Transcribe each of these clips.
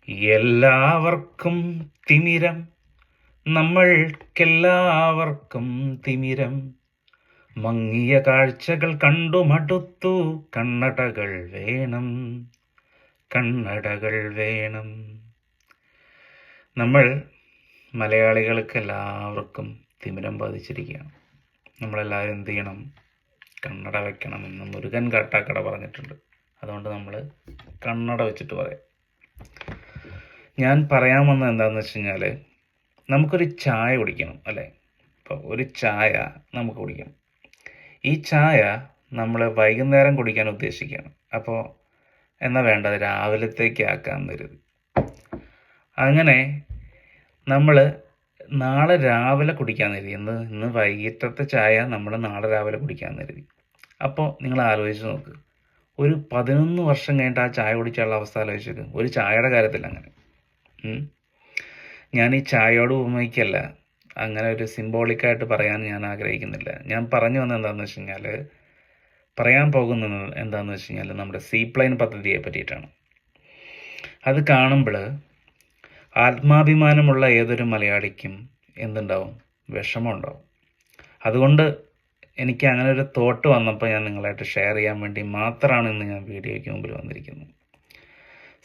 എല്ലാവർക്കും തിമിരം, നമ്മൾക്കെല്ലാവർക്കും തിമിരം. മങ്ങിയ കാഴ്ചകൾ കണ്ടു മടുത്തു, കണ്ണടകൾ വേണം, കണ്ണടകൾ വേണം. നമ്മൾ മലയാളികൾക്ക് എല്ലാവർക്കും തിമിരം ബാധിച്ചിരിക്കുകയാണ്. നമ്മളെല്ലാവരും എന്ത് ചെയ്യണം? കണ്ണട വെക്കണമെന്ന് മുരുകൻ കാട്ടാക്കട പറഞ്ഞിട്ടുണ്ട്. അതുകൊണ്ട് നമ്മൾ കണ്ണട വെച്ചിട്ട് പറയാം. ഞാൻ പറയാൻ വന്നത് എന്താണെന്ന് വെച്ച് കഴിഞ്ഞാൽ, നമുക്കൊരു ചായ കുടിക്കണം അല്ലേ? ഇപ്പോൾ ഒരു ചായ നമുക്ക് കുടിക്കണം. ഈ ചായ നമ്മൾ വൈകുന്നേരം കുടിക്കാൻ ഉദ്ദേശിക്കുകയാണ്. അപ്പോൾ എന്നാൽ വേണ്ടത് രാവിലത്തേക്ക് ആക്കാൻ കരുതി. അങ്ങനെ നമ്മൾ നാളെ രാവിലെ കുടിക്കാൻ കരുതി. ഇന്ന് വൈകിട്ടത്തെ ചായ നമ്മൾ നാളെ രാവിലെ കുടിക്കാൻ കരുതി. അപ്പോൾ നിങ്ങൾ ആലോചിച്ച് നോക്ക്, ഒരു 11 വർഷം കഴിഞ്ഞിട്ട് ആ ചായ കുടിക്കാനുള്ള അവസ്ഥ ആലോചിച്ചത്. ഒരു ചായയുടെ കാര്യത്തിൽ അങ്ങനെ. ഞാൻ ഈ ചായയോട് ഉപമിക്കല്ല, അങ്ങനെ ഒരു സിംബോളിക്കായിട്ട് പറയാൻ ഞാൻ ആഗ്രഹിക്കുന്നില്ല. ഞാൻ പറഞ്ഞു വന്നത് എന്താണെന്ന് വെച്ച് കഴിഞ്ഞാൽ, പറയാൻ പോകുന്നത് എന്താണെന്ന് വെച്ച് കഴിഞ്ഞാൽ നമ്മുടെ സീപ്ലെയിൻ പദ്ധതിയെ പറ്റിയിട്ടാണ്. അത് കാണുമ്പോൾ ആത്മാഭിമാനമുള്ള ഏതൊരു മലയാളിക്കും എന്തുണ്ടാവും? വിഷമം ഉണ്ടാവും. അതുകൊണ്ട് എനിക്ക് അങ്ങനെ ഒരു തോട്ട് വന്നപ്പോൾ ഞാൻ നിങ്ങളായിട്ട് ഷെയർ ചെയ്യാൻ വേണ്ടി മാത്രമാണ് ഇന്ന് ഞാൻ വീഡിയോയ്ക്ക് മുമ്പിൽ വന്നിരിക്കുന്നത്.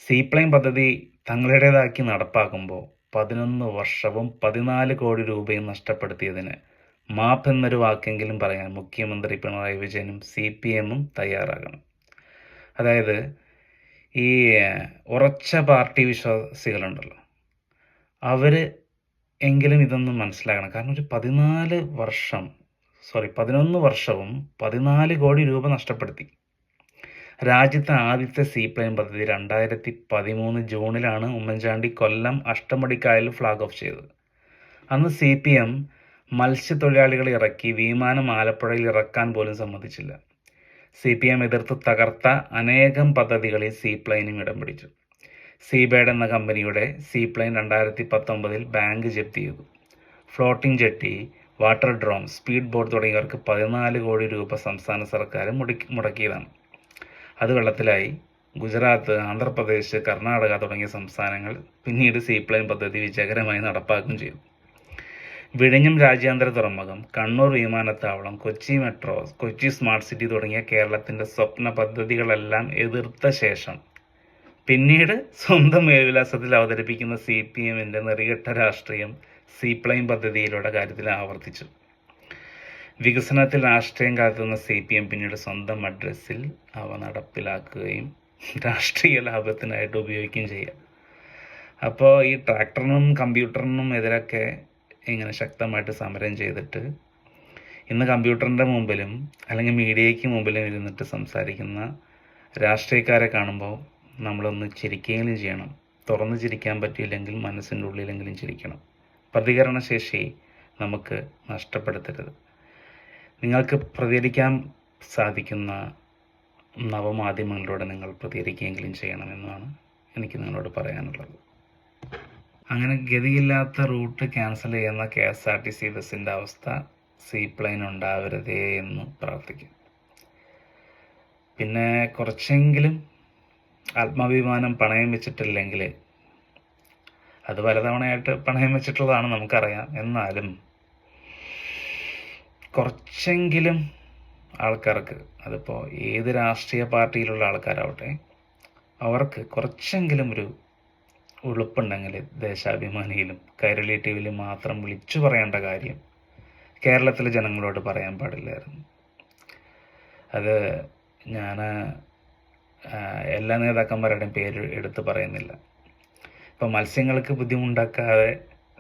സീപ്ലെയിൻ പദ്ധതി തങ്ങളുടേതാക്കി നടപ്പാക്കുമ്പോൾ 11 വർഷവും 14 കോടി രൂപയും നഷ്ടപ്പെടുത്തിയതിന് മാപ്പ് എന്നൊരു വാക്കെങ്കിലും പറയാൻ മുഖ്യമന്ത്രി പിണറായി വിജയനും CPM-ഉം തയ്യാറാകണം. അതായത് ഈ ഉറച്ച പാർട്ടി വിശ്വാസികളുണ്ടല്ലോ, അവർ എങ്കിലും ഇതൊന്നും മനസ്സിലാക്കണം. കാരണം ഒരു 11 വർഷവും 14 കോടി രൂപ നഷ്ടപ്പെടുത്തി. രാജ്യത്തെ ആദ്യത്തെ സീപ്ലെയിൻ പദ്ധതി 2013 ജൂണിലാണ് ഉമ്മൻചാണ്ടി കൊല്ലം അഷ്ടമുടിക്കായലിൽ ഫ്ലാഗ് ഓഫ് ചെയ്തത്. അന്ന് CPM മത്സ്യത്തൊഴിലാളികളെ ഇറക്കി വിമാനം ആലപ്പുഴയിൽ ഇറക്കാൻ പോലും സമ്മതിച്ചില്ല. CPM എതിർത്ത് തകർത്ത അനേകം പദ്ധതികളിൽ സീപ്ലെയിനും ഇടം പിടിച്ചു. സീബേഡ് എന്ന കമ്പനിയുടെ സീപ്ലെയിൻ 2019 ബാങ്ക് ജപ്തി ചെയ്തു. Floating jetty, water drome, speed boat തുടങ്ങിയവർക്ക് 14 കോടി രൂപ സംസ്ഥാന സർക്കാർ മുടക്കിയതാണ്. അത് വെള്ളത്തിലായി. ഗുജറാത്ത്, ആന്ധ്രാപ്രദേശ്, കർണാടക തുടങ്ങിയ സംസ്ഥാനങ്ങൾ പിന്നീട് സീപ്ലെയിൻ പദ്ധതി വിജയകരമായി നടപ്പാക്കുകയും ചെയ്തു. വിഴിഞ്ഞം രാജ്യാന്തര തുറമുഖം, കണ്ണൂർ വിമാനത്താവളം, Kochi metro, Kochi smart city തുടങ്ങിയ കേരളത്തിൻ്റെ സ്വപ്ന പദ്ധതികളെല്ലാം എതിർത്ത ശേഷം പിന്നീട് സ്വന്തം മേൽവിലാസത്തിൽ അവതരിപ്പിക്കുന്ന CPM-ൻ്റെ നെറികെട്ട രാഷ്ട്രീയം സീപ്ലെയിൻ പദ്ധതിയിലൂടെ കാര്യത്തിൽ ആവർത്തിച്ചു. വികസനത്തിൽ രാഷ്ട്രീയം കാത്തുന്ന CPM പിന്നീട് സ്വന്തം അഡ്രസ്സിൽ അവ നടപ്പിലാക്കുകയും രാഷ്ട്രീയ ലാഭത്തിനായിട്ട് ഉപയോഗിക്കുകയും ചെയ്യുക. അപ്പോൾ ഈ ട്രാക്ടറിനും കമ്പ്യൂട്ടറിനും എതിരൊക്കെ ഇങ്ങനെ ശക്തമായിട്ട് സമരം ചെയ്തിട്ട് ഇന്ന് കമ്പ്യൂട്ടറിൻ്റെ മുമ്പിലും അല്ലെങ്കിൽ മീഡിയയ്ക്ക് മുമ്പിലും ഇരുന്നിട്ട് സംസാരിക്കുന്ന രാഷ്ട്രീയക്കാരെ കാണുമ്പോൾ നമ്മളൊന്ന് ചിരിക്കുകയെങ്കിലും ചെയ്യണം. തുറന്ന് ചിരിക്കാൻ പറ്റിയില്ലെങ്കിൽ മനസ്സിൻ്റെ ഉള്ളിലെങ്കിലും ചിരിക്കണം. പ്രതികരണശേഷി നമുക്ക് നഷ്ടപ്പെടുത്തരുത്. നിങ്ങൾക്ക് പ്രതികരിക്കാൻ സാധിക്കുന്ന നവമാധ്യമങ്ങളിലൂടെ നിങ്ങൾ പ്രതികരിക്കുകയെങ്കിലും ചെയ്യണമെന്നാണ് എനിക്ക് നിങ്ങളോട് പറയാനുള്ളത്. അങ്ങനെ ഗതിയില്ലാത്ത റൂട്ട് ക്യാൻസൽ ചെയ്യുന്ന KSRTC ബസ്സിൻ്റെ അവസ്ഥ സീപ്ലെയിൻ ഉണ്ടാവരുതേ എന്ന് പ്രാർത്ഥിക്കും. പിന്നെ കുറച്ചെങ്കിലും ആത്മാഭിമാനം പണയം വെച്ചിട്ടില്ലെങ്കിൽ, അത് പലതവണയായിട്ട് പണയം വെച്ചിട്ടുള്ളതാണ് നമുക്കറിയാം, എന്നാലും കുറച്ചെങ്കിലും ആൾക്കാർക്ക്, അതിപ്പോൾ ഏത് രാഷ്ട്രീയ പാർട്ടിയിലുള്ള ആൾക്കാരാവട്ടെ, അവർക്ക് കുറച്ചെങ്കിലും ഒരു ഉളുപ്പുണ്ടെങ്കിൽ ദേശാഭിമാനിയിലും കൈരളി TV-യിലും മാത്രം വിളിച്ചു പറയേണ്ട കാര്യം കേരളത്തിലെ ജനങ്ങളോട് പറയാൻ പാടില്ലായിരുന്നു. അത് ഞാൻ എല്ലാ നേതാക്കന്മാരുടെയും പേര് എടുത്ത് പറയുന്നില്ല. ഇപ്പോൾ മത്സ്യങ്ങൾക്ക് ബുദ്ധിമുട്ടാക്കാതെ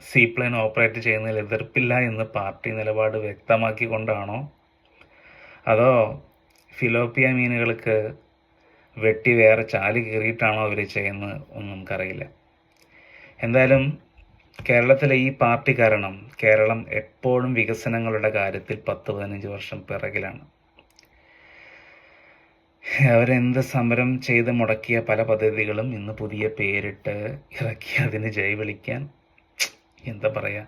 സീപ്ലെയിൻ ഓപ്പറേറ്റ് ചെയ്യുന്നതിൽ എതിർപ്പില്ല എന്ന് പാർട്ടി നിലപാട് വ്യക്തമാക്കിക്കൊണ്ടാണോ, അതോ ഫിലോപ്പിയ മീനുകൾക്ക് വെട്ടി വേറെ ചാല് കീറിയിട്ടാണോ അവർ ചെയ്യുന്നത് ഒന്നും നമുക്കറിയില്ല. എന്തായാലും കേരളത്തിലെ ഈ പാർട്ടി കാരണം കേരളം എപ്പോഴും വികസനങ്ങളുടെ കാര്യത്തിൽ 10-15 വർഷം പിറകിലാണ്. അവരെന്ത് സമരം ചെയ്ത് മുടക്കിയ പല പദ്ധതികളും ഇന്ന് പുതിയ പേരിട്ട് ഇറക്കി അതിന് ജയ് വിളിക്കാൻ എന്താ പറയുക.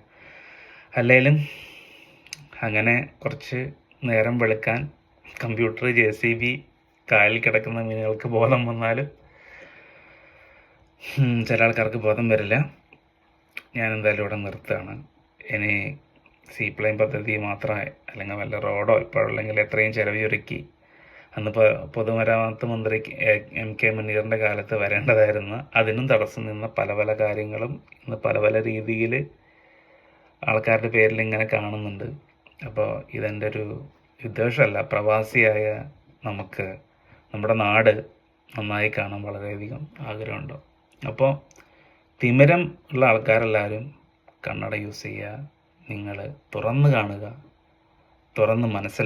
അല്ലെങ്കിലും അങ്ങനെ കുറച്ച് നേരം വെളുക്കാൻ കമ്പ്യൂട്ടർ, JCB, കായലിൽ കിടക്കുന്ന മീനുകൾക്ക് ബോധം വന്നാലും ചില ആൾക്കാർക്ക് ബോധം വരില്ല. ഞാൻ എന്തായാലും ഇവിടെ നിർത്തുകയാണ്. ഇനി സീപ്ലെയിൻ പദ്ധതി മാത്രമായി അല്ലെങ്കിൽ വല്ല റോഡോ ഇപ്പോഴല്ലെങ്കിൽ എത്രയും ചിലവ് ചുരുക്കി അന്ന് പൊതുമരാമത്ത് മന്ത്രി MK മുനീറിൻ്റെ കാലത്ത് വരേണ്ടതായിരുന്നു. അതിനും തടസ്സം നിന്ന പല പല കാര്യങ്ങളും ഇന്ന് പല പല രീതിയിൽ ആൾക്കാരുടെ പേരിൽ ഇങ്ങനെ കാണുന്നുണ്ട്. അപ്പോൾ ഇതെൻ്റെ ഒരു വിദ്വേഷമല്ല, പ്രവാസിയായ നമുക്ക് നമ്മുടെ നാട് നന്നായി കാണാൻ വളരെയധികം ആഗ്രഹമുണ്ട്. അപ്പോൾ തിമിരം ഉള്ള ആൾക്കാരെല്ലാവരും കണ്ണട യൂസ് ചെയ്യുക. നിങ്ങൾ തുറന്ന് കാണുക, തുറന്ന് മനസ്സിലാക്കുക.